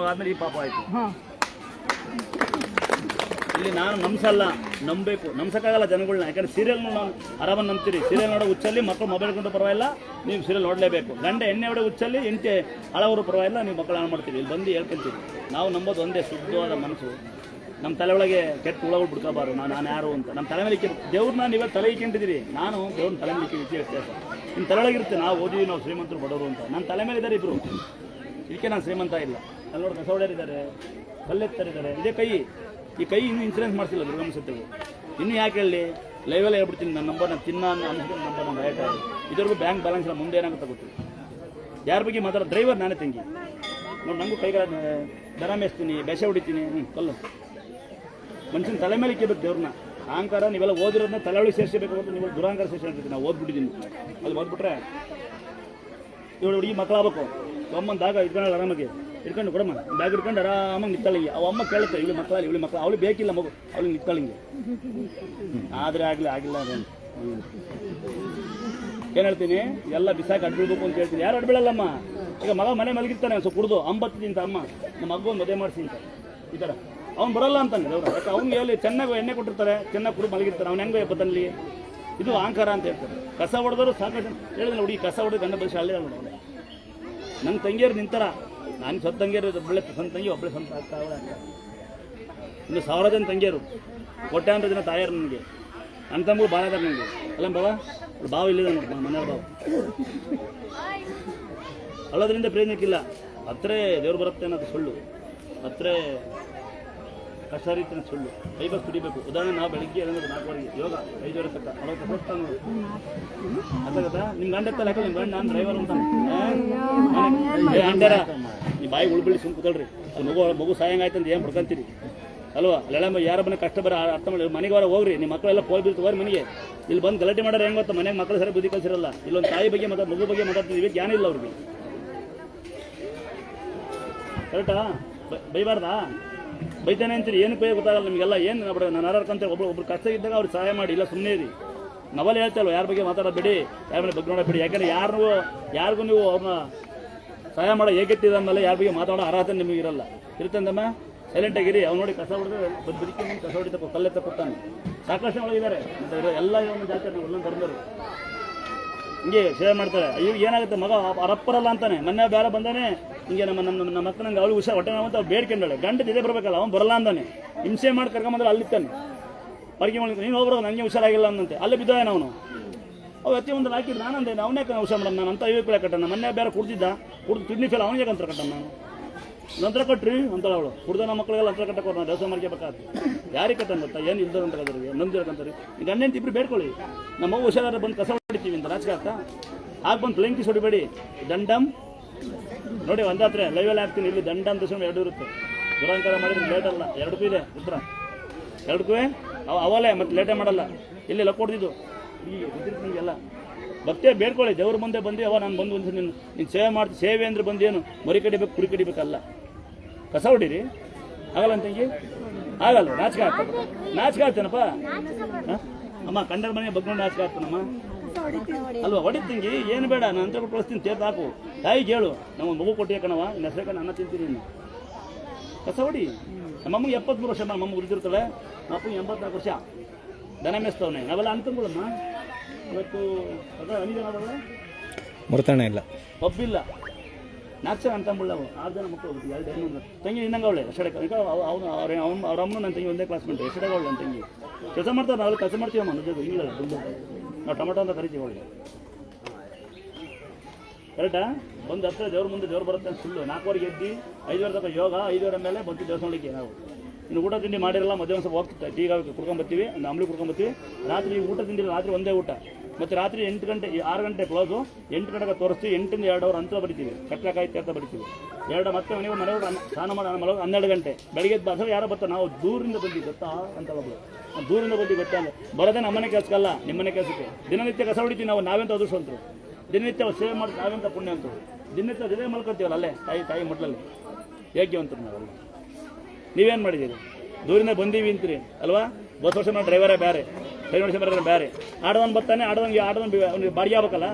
ಆದ್ಮೇಲೆ ಈ ಪಾಪ ಆಯ್ತು. ಇಲ್ಲಿ ನಾನು ನಂಬಿಸಲ್ಲ, ನಂಬಬೇಕು. ನಂಬ್ಸಕ್ಕಾಗಲ್ಲ ಜನಗಳನ್ನ, ಯಾಕಂದ್ರೆ ಸೀರಿಯಲ್ನ ನಾವು ಆರಾಮಾಗಿ ನಂಬ್ತೀರಿ. ಸೀರಿಯಲ್ ನೋಡೋ ಹುಚ್ಚಲ್ಲಿ ಮಕ್ಕಳು ಮೊಬೈಲ್ ಕೊಂಡು ಪರವಾಗಿಲ್ಲ, ನೀವು ಸೀರಿಯಲ್ ನೋಡಲೇಬೇಕು. ಗಂಡ ಎಣ್ಣೆ ಹೊಡೆ ಹುಚ್ಚಲ್ಲಿ ಎಂಟೆ ಹಳವರು ಪರವಾಗಿಲ್ಲ, ನೀವು ಮಕ್ಕಳು ಹಾಳು ಮಾಡ್ತೀವಿ. ಇಲ್ಲಿ ಬಂದು ಹೇಳ್ಕೊಂತೀವಿ. ನಾವು ನಂಬೋದು ಒಂದೇ, ಶುದ್ಧವಾದ ಮನಸ್ಸು. ನಮ್ಮ ತಲೆ ಒಳಗೆ ಕೆಟ್ಟ ಹುಳಗಳು ಬಿಡ್ಕೋಬಾರ್ದು. ನಾನು ಯಾರು ಅಂತ ನಮ್ಮ ತಲೆ ಮೇಲೆ ದೇವ್ರನ್ನ ನೀವೇ ತಲೆ ಇಕ್ಕೊಂಡಿದ್ದೀರಿ. ನಾನು ದೇವ್ರನ್ನ ತಲೆ ಮೇಲೆ ಇಕ್ಕಿ ವ್ಯತ್ಯಾಸ. ನಿಮ್ಮ ತಲೆ ಒಳಗಿರುತ್ತೆ ನಾವು ಓದಿವಿ, ನಾವು ಶ್ರೀಮಂತರು ಬಡವರು ಅಂತ. ನನ್ನ ತಲೆ ಮೇಲೆ ಇದ್ದಾರೆ ಇಬ್ಬರು, ಇದಕ್ಕೆ ನಾನು ಶ್ರೀಮಂತ ಇಲ್ಲ. ಅಲ್ಲಿ ನೋಡಿ ಕಸ ಹೊಡೆಯರಿದ್ದಾರೆ, ಕಲ್ಲೆತ್ತರಿದ್ದಾರೆ. ಇದೇ ಕೈ, ಈ ಕೈ ಇನ್ನೂ ಇನ್ಸೂರೆನ್ಸ್ ಮಾಡಿಸಿಲ್ಲ ದುರ್ಗಮ್ಮ ಸತ್ಯವು. ಇನ್ನೂ ಯಾಕೆ ಹೇಳಿ, ಲೈವಲ್ಲೇ ಹೇಳ್ಬಿಡ್ತೀನಿ. ನನ್ನ ನಂಬರ್ ನಾನು ತಿನ್ನ ಅನ್ಸ್ಕೊಂಡು ನಂಬರ್ ನಮ್ಮ ರೈಟ್ ಆಗಿ ಇದ್ರಿಗೂ ಬ್ಯಾಂಕ್ ಬ್ಯಾಲೆನ್ಸ್ ಇಲ್ಲ. ಮುಂದೆ ಏನಾಗುತ್ತೆ ಗೊತ್ತಿಲ್ಲ. ಯಾರ ಬಗ್ಗೆ ಮಾತಾಡೋ ಡ್ರೈವರ್ ನಾನೇ ತಂಗಿ ನೋಡಿ. ನನಗೂ ಕೈಗಳ ದರ ಮೇಸ್ತೀನಿ, ಬೆಸೆ ಹೊಡಿತೀನಿ. ಕಲ್ಲು ಮನುಷ್ಯನ ತಲೆ ಮೇಲೆ ಇಕ್ಕಬೇಕು ದೇವ್ರನ್ನ. ಅಹಂಕಾರ ನೀವೆಲ್ಲ ಓದಿರೋದನ್ನ ತಲೆ ಒಳಗೆ ಸೇರಿಸಬೇಕು ಅಂತ ನೀವು ದುರಾಂಕಾರ ಸೇರಿಸಿ ನಾವು ಓದ್ಬಿಟ್ಟಿದ್ದೀನಿ. ಅಲ್ಲಿ ಓದ್ಬಿಟ್ರೆ ಇವಳು ಹುಡುಗಿ ಮಕ್ಕಳಾಗಬೇಕು. ಅಮ್ಮಂದಾಗ ಇಟ್ಕೊಂಡು ಆರಾಮಾಗಿ ಇಟ್ಕೊಂಡು ಕೊಡಮ್ಮ ಬ್ಯಾಗ್ ಇಟ್ಕೊಂಡು ಆರಾಮಾಗಿ ನಿಂತಾಳಿಗೆ. ಅವ ಅಮ್ಮ ಕೇಳುತ್ತೆ, ಇವಳು ಮಕ್ಕಳಲ್ಲಿ ಇವಳು ಮಕ್ಕಳು, ಅವಳು ಬೇಕಿಲ್ಲ ಮಗು, ಅವಳಿಗೆ ನಿಂತಾಳಿಗೆ. ಆದರೆ ಆಗಿಲ್ಲ ಅದೇನು ಏನು ಹೇಳ್ತೀನಿ, ಎಲ್ಲ ಬಿಸಾಕಿ ಅಡ್ಬಿಡ್ಬೇಕು ಅಂತ ಹೇಳ್ತೀನಿ. ಯಾರು ಅಡ್ಬಿಡಲ್ಲಮ್ಮ. ಈಗ ಮಗ ಮನೆ ಮಲಗಿರ್ತಾನೆ ಸ್ವಲ್ಪ ಕುಡ್ದು ಅಂಬತ್ತಿ ಅಂತ ಅಮ್ಮ ನಮ್ಮ ಮಗು ಒಂದು ಮದುವೆ ಮಾಡಿಸಿ ಅಂತ ಈ ಥರ ಅವ್ನು ಬರೋಲ್ಲ ಅಂತಾನೆ ದೇವ್ರು. ಯಾಕೆ ಅವ್ನಿಗೆ ಹೇಳಿ ಚೆನ್ನಾಗಿ ಎಣ್ಣೆ ಕೊಟ್ಟಿರ್ತಾರೆ, ಚೆನ್ನಾಗಿ ಕುಡಿದು ಮಲಗಿರ್ತಾರೆ. ಅವ್ನು ಹೆಂಗೆ ಬತ್ತಲ್ಲಿ ಇದು ಅಹಂಕಾರ ಅಂತ ಹೇಳ್ತಾರೆ. ಕಸ ಹೊಡೆದ್ರು ಸಾಕಷ್ಟು ಹೇಳಿದ್ರೆ ಹುಡುಗಿ ಕಸ ಹೊಡೆದು ಗಂಡ ಬಯಸಿ ಹಳ್ಳಿ ಹೇಳೋಣ. ನನ್ನ ತಂಗಿಯರು ನಿಂತಾರ, ನಾನು ಸ್ವಂತ ತಂಗಿಯರು ಒಬ್ಬಳೆ ಸ್ವಂತ ತಂಗಿ, ಒಬ್ಬಳೆ ಸ್ವಂತ ಆಗ್ತಾ ಅವಳೆ ಅಂತ. ಇನ್ನು 1000 ಜನ ತಂಗಿಯರು, ಕೋಟ್ಯಾಂತರ ಜನ ತಾಯಿಯರು ನನಗೆ. ನನ್ನ ತಮ್ಮಗಳು ಭಾಳ ಅದಾರ ನನಗೆ. ಅಲ್ಲ ಬಾವ ಇಲ್ಲಿದೆ ನೋಡಿ, ಮನೆಯವ್ರ ಬಾವ. ಅಲ್ಲೋದ್ರಿಂದ ಪ್ರಯೋಜನಕ್ಕಿಲ್ಲ. ಹತ್ರ ದೇವ್ರು ಬರುತ್ತೆ ಅನ್ನೋದು ಸುಳ್ಳು, ಹತ್ರ ಕಷ್ಟ ರೀತಿಯ ಸುಳ್ಳು. ಕೈಬಸ್ ತುಡಿಬೇಕು. ಉದಾಹರಣೆ ನಾವು ಬೆಳಿಗ್ಗೆ 4 ಯೋಗ 5 ತಕ್ಕ ಅವಾಗ ಹೋಗ್ತಾ ನೋಡಿ ಅರ್ಥಾಗತ್ತ. ನಿಮ್ಮ ಗಂಡ ಎತ್ತಲ್ಲ, ಯಾಕಲ್ಲ ನಿಮ್ಮ ಗಂಡ ನಾನು ಡ್ರೈವರ್ ಅಂತ ಅಂಡಾರ. ನೀವು ಬಾಯಿ ಉಳ್ಬಿಳಿ ಸುಮ್ ಕೂತಳ್ರಿ. ಅದು ಮಗು ಸಾಯಂಗ ಆಯ್ತು ಅಂತ ಏನು ಪಡ್ಕೊಂತೀರಿ ಅಲ್ವಾ? ಅಲ್ಲೆಲ್ಲ ಯಾರ ಮನೆ ಕಷ್ಟ ಬರ ಅರ್ಥ ಮಾಡಿ ಮನೆಗೆ ಹೊರ ಹೋಗ್ರಿ. ನಿಮ್ಮ ಮಕ್ಕಳೆಲ್ಲ ಪೋಲ್ ಬೀಳ್ತವ್ರಿ ಮನೆಗೆ. ಇಲ್ಲಿ ಬಂದು ಗಲಾಟೆ ಮಾಡೋರು ಹೆಂಗೆ ಗೊತ್ತಾ, ಮನೆಗೆ ಮಕ್ಕಳು ಸರಿ ಬುದ್ಧಿ ಕಲಿಸಿರಲ್ಲ. ಇಲ್ಲೊಂದು ತಾಯಿ ಬಗ್ಗೆ ಮಗು ಬಗ್ಗೆ ಮಾತಾಡ್ತೀವಿ, ಜ್ಞಾನ ಇಲ್ಲ ಅವ್ರಿಗೆ. ಕರೆಕ್ಟಾ? ಬೈಬಾರ್ದಾ? ಬೈತಾನೆ ಅಂತೀರಿ, ಏನು ಪೇ ಗೊತ್ತಾಗಲ್ಲ ನಿಮಗೆಲ್ಲ. ಏನು ನಾನು ಯಾರ್ಕಂತ ಒಬ್ರು ಕಷ್ಟ ಇದ್ದಾಗ ಅವ್ರಿಗೆ ಸಹಾಯ ಮಾಡಿ, ಇಲ್ಲ ಸುಮ್ಮನೆ ಇರಿ. ನಾವಲ್ಲಿ ಹೇಳ್ತಲ್ವ ಯಾರ ಬಗ್ಗೆ ಮಾತಾಡೋದು ಬಿಡಿ, ಯಾರ ಮೇಲೆ ಬಗ್ಗೆ ನೋಡೋದು ಬಿಡಿ. ಯಾಕಂದರೆ ಯಾರಿಗೂ ನೀವು ಅವ್ರನ್ನ ಸಹಾಯ ಮಾಡೋ ಹೇಗೆಟ್ಟಿದ ಮೇಲೆ ಯಾರ ಬಗ್ಗೆ ಮಾತಾಡೋ ಅರ್ಹತೆ ನಿಮಗೆ ಇರಲ್ಲ. ಇರ್ತಂದಮ್ಮ ಸೈಲೆಂಟಾಗಿರಿ. ಅವ್ನು ನೋಡಿ ಕಸ ಹೊಡೆದ್ರೆ ಬದುಕಿ ಕಸ ಹೊಡಿತ ಕಲ್ಲೆತ್ತ ಕೊಡ್ತಾನೆ. ಸಾಕಷ್ಟು ಒಳಗಿದ್ದಾರೆ ಎಲ್ಲ ಒಂದು ಜಾತಿ ಒಂದೊಂದು ಧರ್ಮರು ಹಿಂಗೆ ಸೇವೆ ಮಾಡ್ತಾರೆ. ಇವಾಗ ಏನಾಗುತ್ತೆ, ಮಗ ಅರಪ್ಪರಲ್ಲ ಅಂತಾನೆ. ಮೊನ್ನೆ ಬೇರೆ ಬಂದಾನೆ ಹಿಂಗೆ ನಮ್ಮ ಮಕ್ಕ ನಂಗೆ ಅವಳು ಹುಷಾರು ಹೊಟ್ಟೆ ಅಂತ ಅವ್ಳು ಬೇಡ್ಕೊಂಡಳೆ. ಗಂಡ ಇದೇ ಬರಬೇಕಲ್ಲ, ಅವ್ನು ಬರಲ್ಲ ಅಂತಾನೆ. ಹಿಂಸೆ ಮಾಡಿ ಕರ್ಕೊಂಬಂದ್ರೆ ಅಲ್ಲಿತ್ತಾನೆ ಪರಿಗೆ ಮಾಡಿ, ನೀನು ಹೋಗ್ಬರೋ ನನಗೆ ಹುಷಾರಾಗಿಲ್ಲ ಅಂತೆ. ಅಲ್ಲೇ ಬಿದ್ದಾನೆ ಅವನು. ಅವು ಎತ್ತಿ ಒಂದು ಹಾಕಿದ್ದು ನಾನಂದೆ, ಅವನೇ ಹುಷಾರು ಮಾಡೋದು ನಾನು ಅಂತ. 50 ರೂಪಾಯಿ ಕಟ್ಟಣ. ಮೊನ್ನೆ ಬೇರೆ ಕುಡ್ದಿದ್ದ, ಕುಡ್ದು ಕಿಡ್ನಿ ಫೇಲ್, ಅವನಿಗೆ ಅಂತರ ಕಟ್ಟಣ ನಾನು. ನಂತರ ಕಟ್ರಿ ಅಂತ ಅವಳು ಕುಡ್ದ. ನಮ್ಮ ಮಕ್ಕಳಿಗೆಲ್ಲ ಅಂತರ ಕಟ್ಟಕ್ಕೆ ನಾವು ಕೆಲಸ ಮಾಡ್ಕೋಬೇಕಾಗ್ತದೆ. ಯಾರಿಗೆ ಕಟ್ಟಂತ ಗೊತ್ತಾ, ಏನು ಇಲ್ದರ ಅಂತ ಕದ್ರಿಗೆ ನಂದಿರಕಂತಾರೆ. ಈಗ ಗಂಡಂತ ಇಬ್ಬರು ಬೇಡ್ಕೊಳ್ಳಿ. ನಮ್ಮ ಮಗು ಹುಷಾರಾದ್ರೆ ಬಂದು ಕಸ ಹೊಡಿತೀವಿ ಅಂತ ರಾಜಕ ಆಗ್ತಾ ಆಗ ಬಂದು ಪ್ಲೇಂಕಿ ಹೊಡಿಬೇಡಿ. ದಂಡಂ ನೋಡಿ, ಒಂದಾತ್ರೆ ಲೈವಲ್ಲಿ ಹಾಕ್ತೀನಿ. ಇಲ್ಲಿ ದಂಡಂ ದಶಮ 2 ಇರುತ್ತೆ. ದುರಂಕಾರ ಮಾಡಿದ್ರೆ ಲೇಟ್ ಅಲ್ಲ, 2 ಇದೆ ಉತ್ತರ. 2 ಅವಲೇ ಮತ್ತೆ ಲೇಟೇ ಮಾಡಲ್ಲ. ಇಲ್ಲಿ ಕೊಡ್ತಿದ್ದು ಈ ನಿಮಗೆಲ್ಲ ಭಕ್ತಿಯ ಬೇಡ್ಕೊಳ್ಳಿ. ದೇವ್ರ ಮುಂದೆ ಬಂದು ಅವ ನಾನು ಬಂದು ಒಂದು ನೀನು ಸೇವೆ ಮಾಡ್ತೀನಿ. ಸೇವೆ ಅಂದ್ರೆ ಬಂದೇನು ಮರಿ ಕಡಿಬೇಕು ಕುರಿ ಕಡಿಬೇಕಲ್ಲ. ಕಸ ಹೊಡೀರಿ ಆಗಲ್ಲ ಅಂತಂಗಿ ಆಗಲ್ಲ. ನಾಚಿಕೆ ಆಗ್ತದೆ. ನಾಚಿಕೆ ಆಗ್ತೇನಪ್ಪ ಅಮ್ಮ. ಕಂಡರ ಮನೆ ಬಗ್ಗೆ ನಾಚಿಕೆ ಆಗ್ತಾನಮ್ಮ ಅಲ್ವಾ? ಹೊಡಿತಂಗಿ ಏನು ಬೇಡ, ನಾನು ಅಂತ ಕಳಿಸ್ತೀನಿ. ತೇರ್ದು ಹಾಕು. ತಾಯಿಗೆ ಹೇಳು, ನಮ್ಮ ಮಗು ಕೊಟ್ಟಿಯ ಕಣವ, ನಿನ್ನ ಹೆಸರು ಕಣ ಅನ್ನ ತಿಂತೀನಿ. ಇನ್ನು ಕಸ ಹೊಡಿ. ನಮ್ಮಮ್ಮಗೆ 73 ವರ್ಷ, ನಮ್ಮಮ್ಮ ಉಳಿದಿರ್ತಾಳೆ. ನಮ್ಮಪ್ಪಗೆ 84 ವರ್ಷ. ದನ ಮೇಸ್ತವನೆ. ನಾವೆಲ್ಲ ಅನ್ಕೊಂಡ್ಬಿಡಮ್ಮ. ಇವತ್ತು ಮರ್ತಾನೆ ಇಲ್ಲ, ಪಬ್ಬಿಲ್ಲ, 4 ಜನ ಅಂತಂಬಿಳ್ಳವು. 6 ಜನ ಮಕ್ಕಳು 2 ಹೆಣ್ಣು ತಂಗಿ ಇನ್ನಂಗೆ ಅವಳೆ ಎಷ್ಟಡೆ. ಅವನು ಅವ್ರ ಅಮ್ಮನ ನನ್ನ ತಂಗಿ ಒಂದೇ ಕ್ಲಾಸ್ ಮಾಡ್ತಾರೆ. ಎಷ್ಟಡೆ ಅವಳು ನನ್ನ ತಂಗಿ ಕೆಲಸ ಮಾಡ್ತಾರೆ. ನಾವೆಲ್ಲ ಕೆಲಸ ಮಾಡ್ತೀವಮ್ಮ. ನಿಜ ಇಲ್ಲ, ನಾವು ಟೊಮೆಟೊ ಅಂತ ಕರಿತೀವಿ ಅವಳಿಗೆ. ಕರೆಕ್ಟಾ? ಬಂದು ಹತ್ರ ದೇವ್ರ ಮುಂದೆ ದೇವ್ರು ಬರುತ್ತೆ ಅಂತ ಸುಳ್ಳು. 4 ಎದ್ದು 5 ತನಕ ಯೋಗ, 5 ಮೇಲೆ ಬಂತು ದೇವಸ್ಥಾನಕ್ಕೆ. ನಾವು ಇನ್ನು ಊಟ ತಿಂಡಿ ಮಾಡಿರಲ್ಲ. ಮಧ್ಯಾಹ್ನ ಸ್ವಲ್ಪ ಹೋಗ್ತೀವಿ, ಟೀ ಕುಡ್ಕೊಂಬರ್ತೀವಿ, ಒಂದು ಅಂಬ್ಲಿ ಕುಡ್ಕೊಂಬರ್ತೀವಿ. ರಾತ್ರಿ ಊಟ ತಿಂದಿಲ್ಲ, ರಾತ್ರಿ ಒಂದೇ ಊಟ. ಮತ್ತು ರಾತ್ರಿ 8 ಗಂಟೆ 6 ಗಂಟೆ ಕ್ಲೋಸು. 8 ಗಂಟೆಗೆ ತೋರಿಸ್ತೀವಿ. 8 ಇಂದ 2 ಅವರ್ ಅಂತ ಬರಿತೀವಿ. ಕಟ್ಲಕಾಯಿ ತೀರ್ಥ ಬರಿತೀವಿ. 2 ಮತ್ತೆ ಮನೆಯವ್ರು ಸ್ನಾನ ಮಾಡಿ ಮಲಗ 12 ಗಂಟೆ. ಬೆಳಗ್ಗೆ ಬಸವ ಯಾರೋ ಬರ್ತಾರೆ. ನಾವು ದೂರಿಂದ ಬಂದು ಗೊತ್ತಾ ಅಂತ ಒಬ್ಬಳು, ದೂರಿಂದ ಬಂದು ಗೊತ್ತಾ ಅಂದ್ರೆ ಬರೋದೇ ನಮ್ಮನೆ ಕೆಲಸಕ್ಕಲ್ಲ, ನಿಮ್ಮನೆ ಕೆಲಸಕ್ಕೆ. ದಿನನಿತ್ಯ ಕಸ ಹೊಡಿತೀವಿ ನಾವು. ನಾವೆಂತ ಅದೃಷ್ಟವಂತರು. ದಿನನಿತ್ಯ ಸೇವೆ ಮಾಡಿ ನಾವೆಂತ ಪುಣ್ಯ ಅಂತರು. ದಿನನಿತ್ಯ ದಿನೇ ಮಲ್ಕೊಳ್ತೀವಲ್ಲ ಅಲ್ಲೇ ತಾಯಿ ಮಟ್ಲಲ್ಲಿ. ಯೋಗ್ಯವಂತರು ನಾವೆಲ್ಲ. ನೀವೇನು ಮಾಡಿದ್ದೀರಿ? ದೂರಿಂದ ಬಂದೀವಿ ಅಂತೀರಿ ಅಲ್ವಾ? 10 ವರ್ಷ ಮಾಡಿ ಡ್ರೈವರೇ ಬೇರೆ, 5 ವರ್ಷ ಬರೋದ್ರೆ ಬೇರೆ. ಆಡೋನ್ ಬರ್ತಾನೆ, ಆಡೋನ್ಗೆ ಅವ್ನಿಗೆ ಬಾಡಿಗೆ ಆಗ್ಬೇಕಲ್ಲ.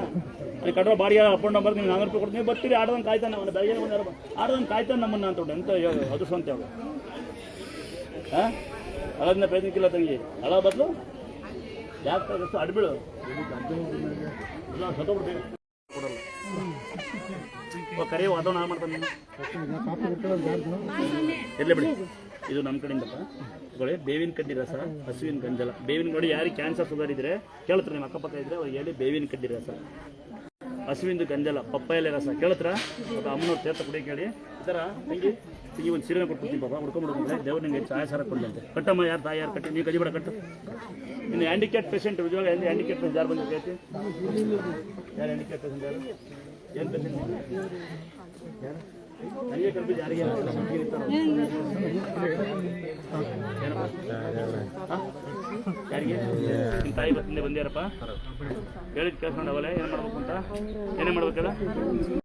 ಅಲ್ಲಿ ಕಟ್ಟೋ ಬಾಡಿಗೆ ಅಪ್ ಅಂಡ್ ಡೌನ್ ಬರ್ತೀನಿ, 400 ರೂಪಾಯಿ ಕೊಡ್ತೀನಿ, ಬರ್ತೀರಿ ಆಡೋದನ್ನು ಕಾಯ್ತಾನೆ, ಅವನು ಬೆಳಗ್ಗೆ ಬಂದಾರ ಆಡೋದನ್ನು ಕಾಯ್ತಾನೆ ನಮ್ಮನ್ನು ಅಂತ ಎಂತ ಅದೃಷ್ಟ ಅಂತ ಹೇಳು. ಹಾಂ ಅಳೋದನ್ನ ಪ್ರಯತ್ನಕ್ಕಿಲ್ಲ ತಂಗಿ, ಅಳ ಬದಲು ಯಾಕೆ ಎಷ್ಟು ಅಡ್ಬಿಡು ಇಲ್ಲ ಸತ್ತೋಗ್ಬಿಡ್ತೀವಿ ಕೊಡಲ್ಲ ಕರೆಯೋ ಅದನ್ನು ಹಾಳು ಮಾಡ್ತಾನೆ ಇರಲಿ ಬಿಡಿ. ಇದು ನಮ್ಮ ಕಡೆಯಿಂದಪ್ಪ ತಗೊಳ್ಳಿ. ಬೇವಿನ ಕಡ್ಡಿ ರಸ, ಹಸುವಿನ ಗಂಜಲ. ಬೇವಿನ ನೋಡಿ ಯಾರಿಗೆ ಕ್ಯಾನ್ಸರ್ ಸುಗರ್ ಕೇಳ್ತಾರೆ, ನಿಮ್ಮ ಅಕ್ಕಪಕ್ಕ ಇದ್ರೆ ಅವ್ರಿಗೆ ಹೇಳಿ ಬೇವಿನ ಕಡ್ಡಿ ರಸ, ಹಸುವಿಂದು ಗಂಜಲ, ಪಪ್ಪಾಯಲೆ ರಸ ಕೇಳ್ತಾರ. ಮತ್ತು ಅಮ್ಮನವ್ರು ತೀರ್ಥ ಕುಡಿಯ ಕೇಳಿ ಈ ಥರ ತಂಗಿ ತಂಗಿ ಒಂದು ಸೀರೆನ ಕೊಟ್ಬಿಡ್ತೀನಿ ಪಾಪ, ಹುಡ್ಕೊಂಡ್ಬಿಡ್ಕೊಂಡ್ರೆ ದೇವ್ರು ನಿಮಗೆ ಛಾಯ ಸಾರ ಕೊಡಲಂತೆ. ಕಟ್ಟಮ್ಮ ಯಾರು ತಾಯಿ ಯಾರು ಕಟ್ಟಿ, ನೀವು ಕಜಿಬೇಡ ಕಟ್ಟು. ಇನ್ನು ಹ್ಯಾಂಡಿಕ್ಯಾಪ್ ಪೇಷೆಂಟ್ ನಿಜವಾಗ ಹ್ಯಾಂಡಿಕ್ಯಾಪ್ ಪೇಷೆಂಟ್ ಯಾರು ಬಂದು ಹೇಳ್ತಿ, ಯಾರು ಹ್ಯಾಂಡಿಕ್ಯಾಪ್ ಪೇಷೆಂಟ್ ಯಾರು ಏನು ಪೇಷೆಂಟ್ ಯಾರು ನನಗೆ ಕಲ್ಪಿದ್ದು ಯಾರಿಗೆ ಯಾರಿಗೆ ನಿಮ್ಮ ತಾಯಿ ಬತ್ತಿಂದ ಬಂದ್ಯಾರಪ್ಪ ಹೇಳಿದ ಕೇಳ್ಕೊಂಡವಲ್ಲ ಏನು ಮಾಡ್ಬೇಕು ಅಂತ ಏನೇ ಮಾಡ್ಬೇಕಲ್ಲ